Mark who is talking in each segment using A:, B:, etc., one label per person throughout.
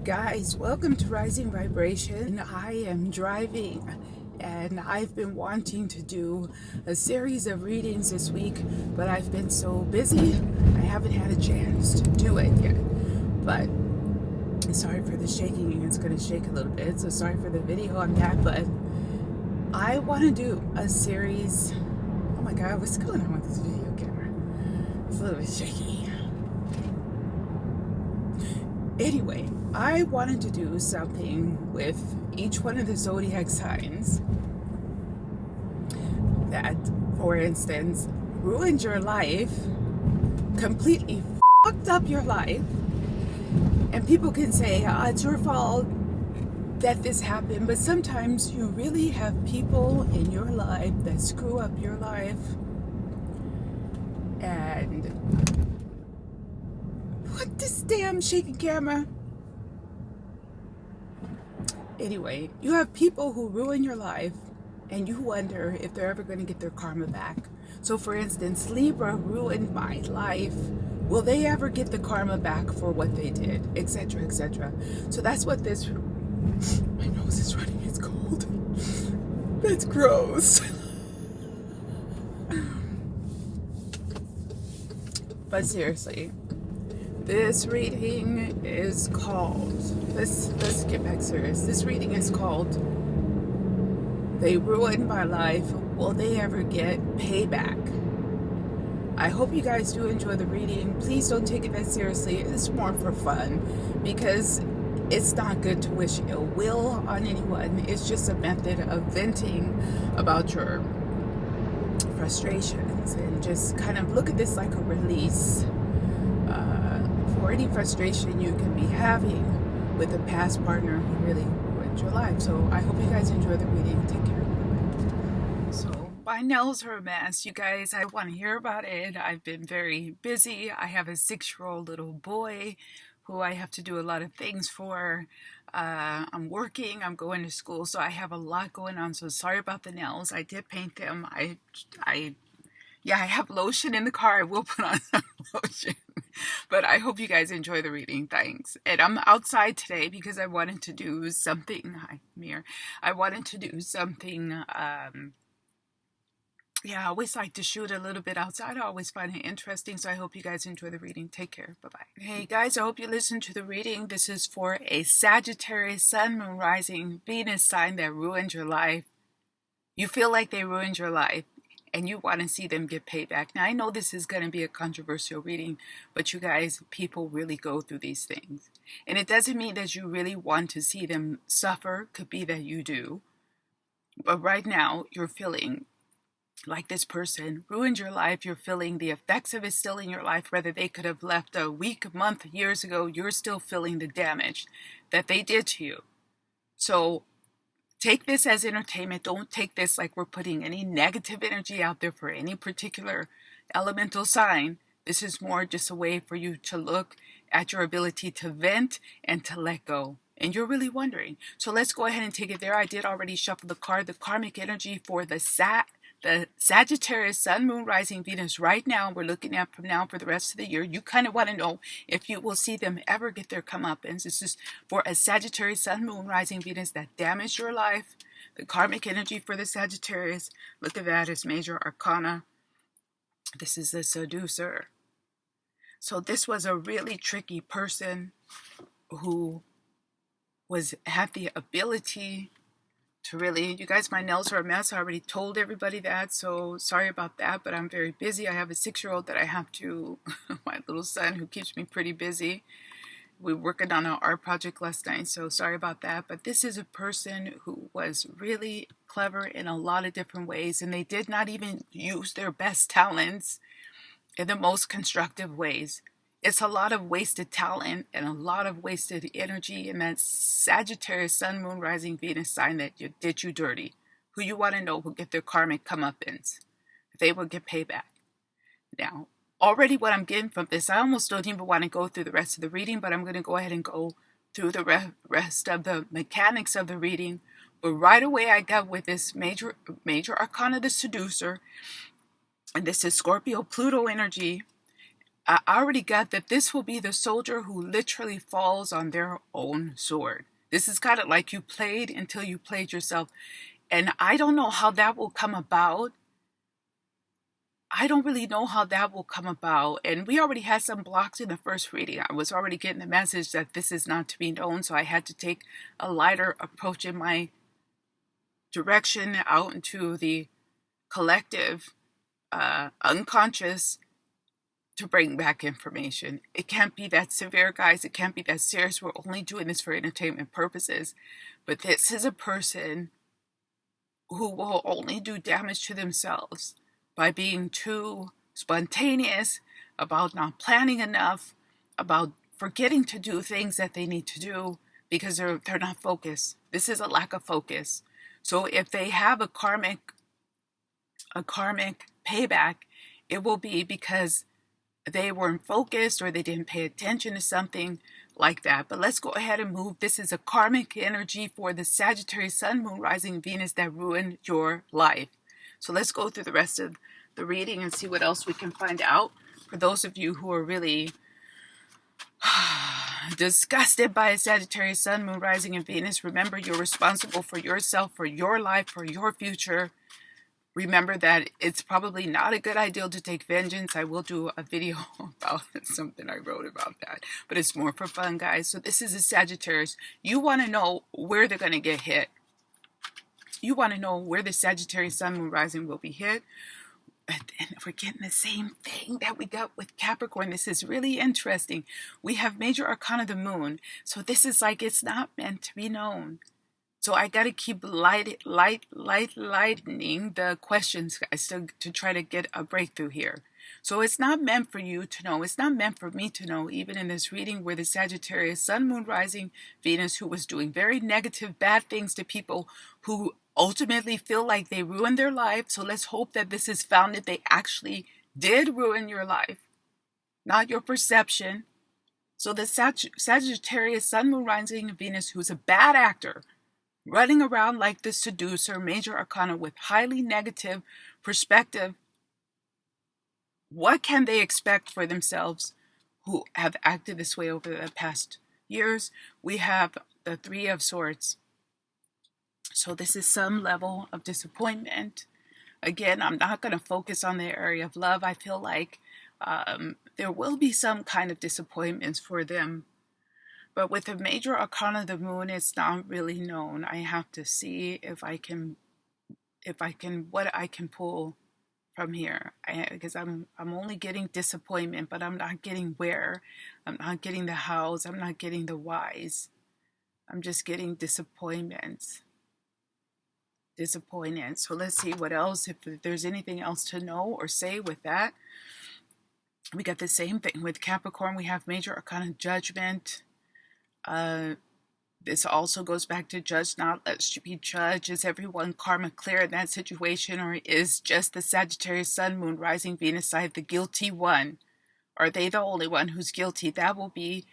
A: Guys, welcome to Rising Vibration. I am driving and I've been wanting to do a series of readings this week, but I've been so busy I haven't had a chance to do it yet. But sorry for the shaking, it's going to shake a little bit, so sorry for the video on that. But I want to do a series. Oh my god, what's going on with this video camera? It's a little bit shaky. Anyway, I wanted to do something with each one of the zodiac signs that, for instance, ruined your life, completely fucked up your life, and people can say, it's your fault that this happened, but sometimes you really have people in your life that screw up your life. And what this damn shaky camera? Anyway, you have people who ruin your life and you wonder if they're ever going to get their karma back. So for instance, Libra ruined my life. Will they ever get the karma back for what they did? Etc, etc. So that's what this... My nose is running, it's cold. That's gross. But seriously, this reading is called, let's get back serious. This reading is called They Ruined My Life. Will they ever get payback? I hope you guys do enjoy the reading. Please don't take it that seriously. It's more for fun because it's not good to wish ill will on anyone. It's just a method of venting about your frustrations and just kind of look at this like a release for any frustration you can be having with a past partner who really ruined your life. So I hope you guys enjoy the reading. Take care. So my nails are a mess, you guys. I want to hear about it. I've been very busy. I have a 6-year-old little boy who I have to do a lot of things for. I'm working, I'm going to school, so I have a lot going on. So sorry about the nails. I did paint them. I have lotion in the car. I will put on some lotion. But I hope you guys enjoy the reading. Thanks. And I'm outside today because I wanted to do something. Hi, mirror. I wanted to do something. I always like to shoot a little bit outside. I always find it interesting. So I hope you guys enjoy the reading. Take care. Bye-bye. Hey guys, I hope you listen to the reading. This is for a Sagittarius, Sun, Moon, Rising, Venus sign that ruined your life. You feel like they ruined your life and you want to see them get payback. Now, I know this is going to be a controversial reading, but you guys, people really go through these things. And it doesn't mean that you really want to see them suffer. Could be that you do. But right now, you're feeling like this person ruined your life. You're feeling the effects of it still in your life. Whether they could have left a week, month, years ago, you're still feeling the damage that they did to you. So take this as entertainment. Don't take this like we're putting any negative energy out there for any particular elemental sign. This is more just a way for you to look at your ability to vent and to let go. And you're really wondering. So let's go ahead and take it there. I did already shuffle the card. The karmic energy for the Sagittarius, Sun, Moon, Rising, Venus right now. We're looking at from now for the rest of the year. You kind of want to know if you will see them ever get their comeuppance. This is for a Sagittarius, Sun, Moon, Rising, Venus that damaged your life. The karmic energy for the Sagittarius. Look at that. It's major arcana. This is the seducer. So this was a really tricky person who had the ability to really, you guys, my nails are a mess. I already told everybody that, so sorry about that, but I'm very busy. I have a 6-year-old that I have to, my little son who keeps me pretty busy. We were working on an art project last night, so sorry about that. But this is a person who was really clever in a lot of different ways, and they did not even use their best talents in the most constructive ways. It's a lot of wasted talent and a lot of wasted energy in that Sagittarius, Sun, Moon, Rising, Venus sign that did you dirty. Who you want to know will get their karmic comeuppance. They will get payback. Now, already what I'm getting from this, I almost don't even want to go through the rest of the reading, but I'm going to go ahead and go through the rest of the mechanics of the reading. But right away I got with this major arcana, the seducer. And this is Scorpio, Pluto energy. I already got that this will be the soldier who literally falls on their own sword. This is kind of like you played until you played yourself. And I don't know how that will come about. I don't really know how that will come about. And we already had some blocks in the first reading. I was already getting the message that this is not to be known. So I had to take a lighter approach in my direction out into the collective unconscious to bring back information. It can't be that severe, guys. It can't be that serious. We're only doing this for entertainment purposes. But this is a person who will only do damage to themselves by being too spontaneous, about not planning enough, about forgetting to do things that they need to do because they're not focused. This is a lack of focus. So if they have a karmic payback, it will be because they weren't focused or they didn't pay attention to something like that. But let's go ahead and move. This is a karmic energy for the Sagittarius Sun, Moon, Rising, Venus that ruined your life. So let's go through the rest of the reading and see what else we can find out. For those of you who are really disgusted by a Sagittarius Sun, Moon, Rising, and Venus, remember you're responsible for yourself, for your life, for your future. Remember that it's probably not a good idea to take vengeance. I will do a video about something I wrote about that, but it's more for fun, guys. So this is a Sagittarius. You want to know where they're going to get hit. You want to know where the Sagittarius Sun, Moon, Rising will be hit. And we're getting the same thing that we got with Capricorn. This is really interesting. We have major arcana of the moon. So this is like it's not meant to be known. So I got to keep lightening the questions, guys, to try to get a breakthrough here. So it's not meant for you to know. It's not meant for me to know, even in this reading where the Sagittarius Sun, Moon, Rising, Venus, who was doing very negative, bad things to people who ultimately feel like they ruined their life. So let's hope that this is found that they actually did ruin your life, not your perception. So the Sagittarius Sun, Moon, Rising, Venus, who's a bad actor, running around like the seducer, major arcana with highly negative perspective, what can they expect for themselves who have acted this way over the past years? We have the Three of Swords. So this is some level of disappointment. Again, I'm not going to focus on the area of love. I feel like there will be some kind of disappointments for them. But with the major arcana of the moon, it's not really known. I have to see what I can pull from here. Because I'm only getting disappointment, but I'm not getting where. I'm not getting the hows. I'm not getting the whys. I'm just getting disappointments. So let's see what else, if there's anything else to know or say with that. We got the same thing with Capricorn. We have major arcana judgment. This also goes back to judge not, let be judged. Is everyone karma clear in that situation, or is just the Sagittarius Sun, Moon, Rising, Venus side the guilty one? Are they the only one who's guilty? That will be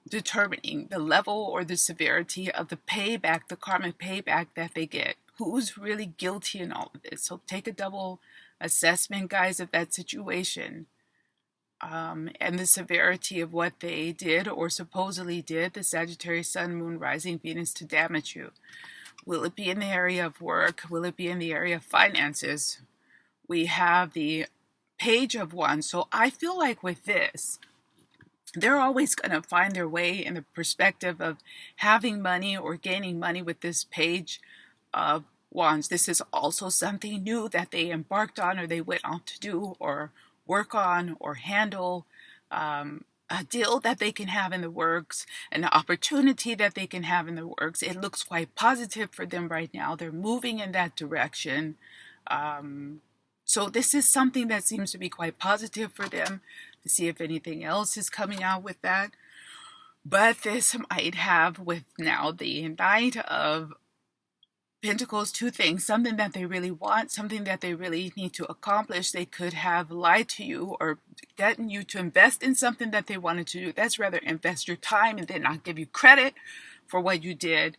A: determining the level or the severity of the payback, the karmic payback that they get. Who's really guilty in all of this? So take a double assessment, guys, of that situation. And the severity of what they did or supposedly did, the Sagittarius Sun, Moon, Rising, Venus, to damage you. Will it be in the area of work? Will it be in the area of finances? We have the Page of Wands. So I feel like with this, they're always going to find their way in the perspective of having money or gaining money with this Page of Wands. This is also something new that they embarked on or they went on to do or work on or handle, a deal that they can have in the works, an opportunity that they can have in the works. It looks quite positive for them right now. They're moving in that direction. So this is something that seems to be quite positive for them. To see if anything else is coming out with that. But this might have, with now the Knight of Pentacles, two things: something that they really want, something that they really need to accomplish. They could have lied to you or gotten you to invest in something that they wanted to do. That's rather invest your time and then not give you credit for what you did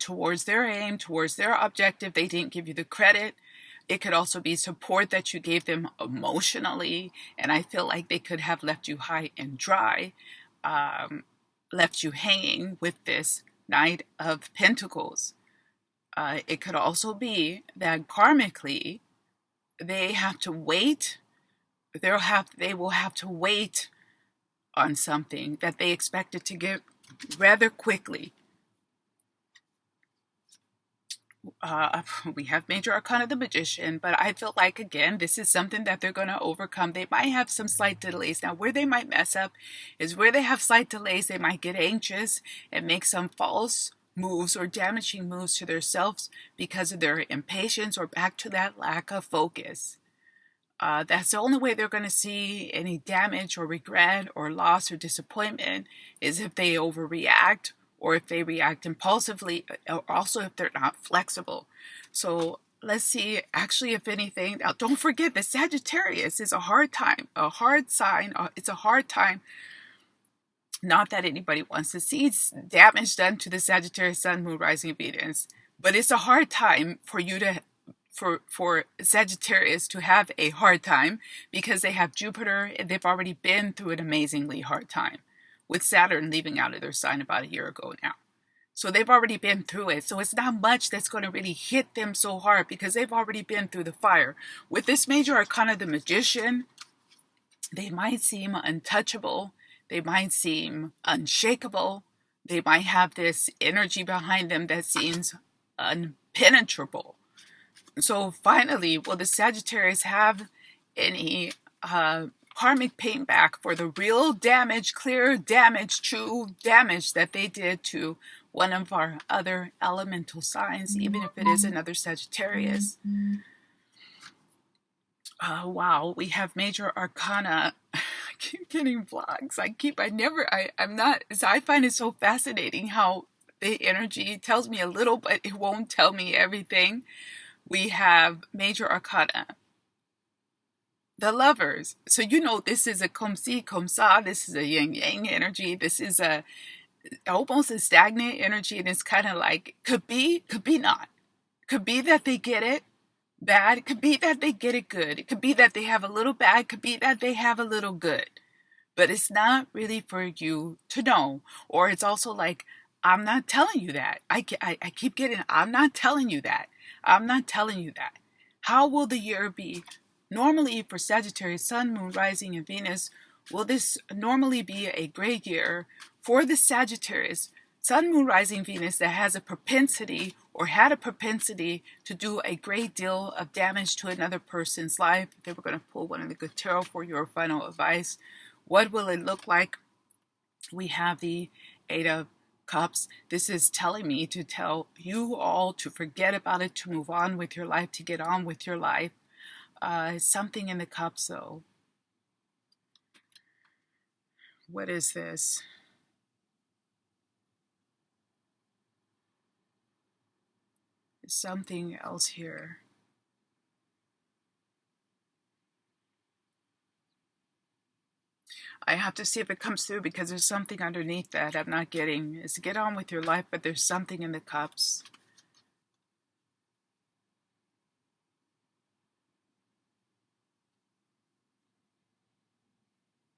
A: towards their aim, towards their objective. They didn't give you the credit. It could also be support that you gave them emotionally, and I feel like they could have left you high and dry, left you hanging with this Knight of Pentacles. It could also be that karmically they have to wait. They will have to wait on something that they expected to get rather quickly. We have Major Arcana the Magician, but I feel like, again, this is something that they're going to overcome. They might have some slight delays. Now, where they might mess up is where they have slight delays. They might get anxious and make some false moves or damaging moves to themselves because of their impatience, or back to that lack of focus. That's the only way they're going to see any damage or regret or loss or disappointment, is if they overreact, or if they react impulsively, or also if they're not flexible. So let's see, actually, if anything, now don't forget that Sagittarius is a hard time, a hard sign. It's a hard time. Not that anybody wants to see damage done to the Sagittarius Sun, Moon, Rising, Venus, but it's a hard time for you to for Sagittarius to have a hard time, because they have Jupiter and they've already been through an amazingly hard time with Saturn leaving out of their sign about a year ago now. So they've already been through it. So it's not much that's going to really hit them so hard, because they've already been through the fire. With this Major Arcana the Magician, they might seem untouchable. They might seem unshakable. They might have this energy behind them that seems impenetrable. So finally, will the Sagittarius have any karmic payback for the real damage, clear damage, true damage that they did to one of our other elemental signs, even if it is another Sagittarius? Wow, we have Major Arcana. I keep getting vlogs. I find it so fascinating how the energy tells me a little, but it won't tell me everything. We have Major Arcana, the Lovers. So this is a comme ci, comme ça. This is a yin-yang energy. This is almost a stagnant energy, and it's kind of like, could be not. Could be that they get it bad. It could be that they get it good. It could be that they have a little bad. It could be that they have a little good. But it's not really for you to know. Or it's also like, I'm not telling you that. I keep getting, I'm not telling you that. I'm not telling you that. How will the year be? Normally for Sagittarius, Sun, Moon, Rising, and Venus, will this normally be a great year for the Sagittarius, Sun, Moon, Rising, Venus, that has a propensity, or had a propensity, to do a great deal of damage to another person's life? Then we're going to pull one of the good tarot for your final advice. What will it look like? We have the Eight of Cups. This is telling me to tell you all to forget about it, to move on with your life, to get on with your life. Something in the cups, though. What is this? Something else here. I have to see if it comes through, because there's something underneath that I'm not getting. Is to get on with your life, but there's something in the cups.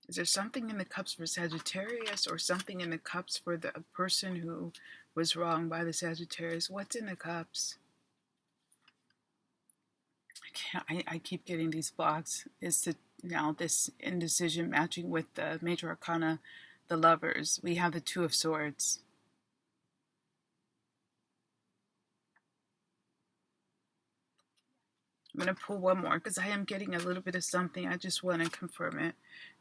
A: Is there something in the cups for Sagittarius, or something in the cups for the person who was wronged by the Sagittarius? What's in the cups? I keep getting these blocks. Is now this indecision matching with the Major Arcana, the Lovers? We have the Two of Swords. I'm going to pull one more, because I am getting a little bit of something. I just want to confirm it.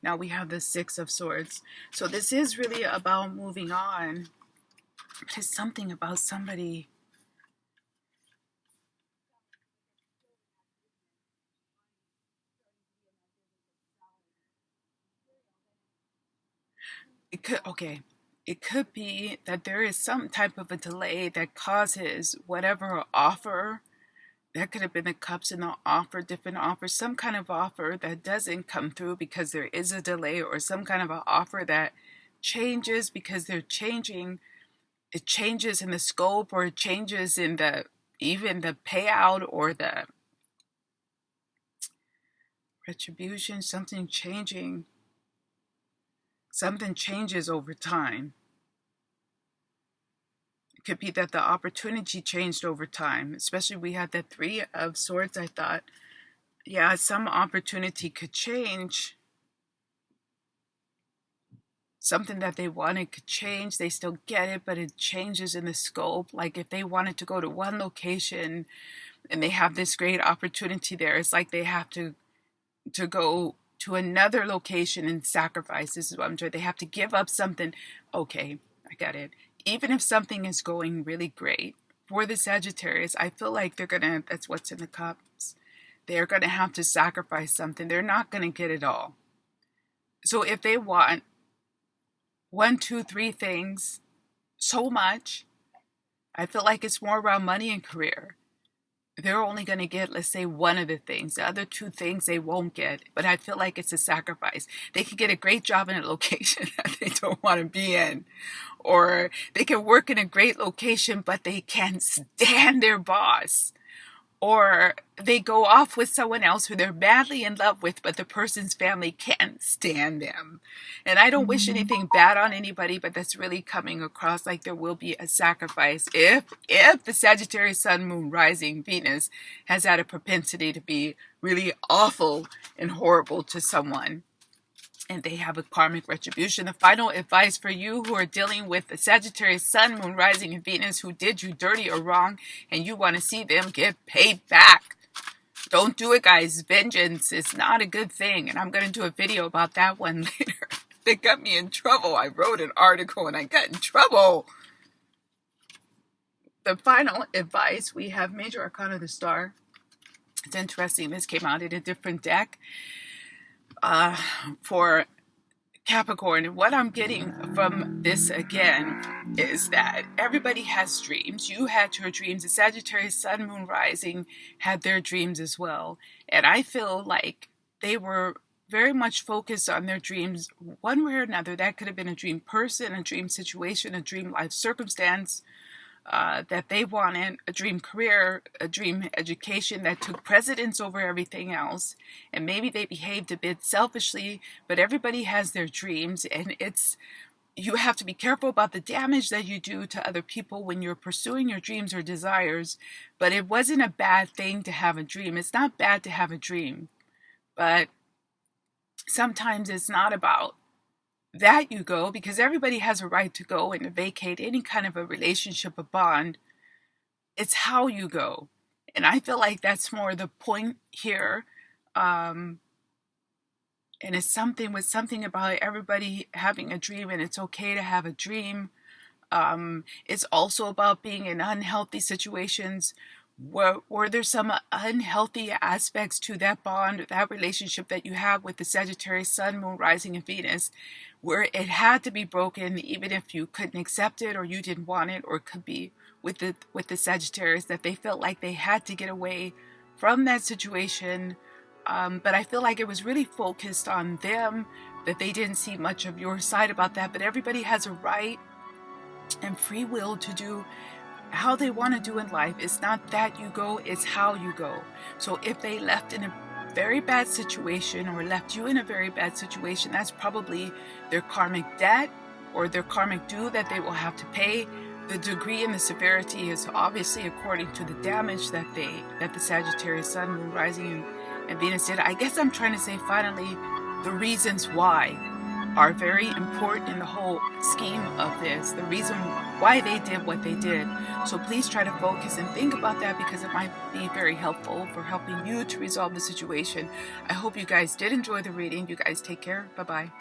A: Now we have the Six of Swords. So this is really about moving on. But it's something about somebody. It could be that there is some type of a delay that causes whatever offer. That could have been the cups in the offer, different offers, some kind of offer that doesn't come through because there is a delay, or some kind of an offer that changes because they're changing. It changes in the scope, or it changes in even the payout, or the Retribution, something changing. Something changes over time. It could be that the opportunity changed over time. Especially we had that Three of Swords, I thought. Yeah, some opportunity could change. Something that they wanted could change. They still get it, but it changes in the scope. Like if they wanted to go to one location and they have this great opportunity there, it's like they have to go to another location and sacrifice. This is what I'm trying. They have to give up something. Okay, I got it. Even if something is going really great for the Sagittarius, I feel like they're gonna, that's what's in the cups. They're gonna have to sacrifice something. They're not gonna get it all. So if they want 1, 2, 3 things so much, I feel like it's more around money and career. They're only going to get, let's say, one of the things. The other 2 things they won't get. But I feel like it's a sacrifice. They can get a great job in a location that they don't want to be in. Or they can work in a great location, but they can't stand their boss. Or they go off with someone else who they're madly in love with, but the person's family can't stand them. And I don't wish anything bad on anybody, but that's really coming across like there will be a sacrifice if the Sagittarius Sun, Moon, Rising, Venus has had a propensity to be really awful and horrible to someone. And they have a karmic retribution. The final advice for you who are dealing with the Sagittarius Sun, Moon, Rising, and Venus who did you dirty or wrong, and you want to see them get paid back. Don't do it, guys. Vengeance is not a good thing. And I'm going to do a video about that one later. They got me in trouble. I wrote an article and I got in trouble. The final advice, we have Major Arcana of the Star. It's interesting. This came out in a different deck. For Capricorn, and what I'm getting from this again is that everybody has dreams. You had your dreams. The Sagittarius Sun, Moon, Rising had their dreams as well. And I feel like they were very much focused on their dreams one way or another. That could have been a dream person, a dream situation, a dream life circumstance that they wanted, a dream career, a dream education that took precedence over everything else. And maybe they behaved a bit selfishly, but everybody has their dreams, and you have to be careful about the damage that you do to other people when you're pursuing your dreams or desires. But it wasn't a bad thing to have a dream. It's not bad to have a dream, but sometimes it's not about that you go, because everybody has a right to go and to vacate any kind of a relationship, a bond. It's how you go. And I feel like that's more the point here. And it's something about everybody having a dream, and it's okay to have a dream. It's also about being in unhealthy situations where there's some unhealthy aspects to that bond, that relationship that you have with the Sagittarius Sun, Moon, Rising, and Venus, where it had to be broken, even if you couldn't accept it or you didn't want it, or it could be with the Sagittarius that they felt like they had to get away from that situation. But I feel like it was really focused on them, that they didn't see much of your side about that. But everybody has a right and free will to do how they want to do in life. It's not that you go, it's how you go. So if they left in a very bad situation or left you in a very bad situation, that's probably their karmic debt or their karmic due that they will have to pay. The degree and the severity is obviously according to the damage that the Sagittarius Sun, Moon, Rising, and Venus did. I guess I'm trying to say finally the reasons why are very important in the whole scheme of this, the reason why they did what they did. So please try to focus and think about that, because it might be very helpful for helping you to resolve the situation. I hope you guys did enjoy the reading. You guys take care. Bye-bye.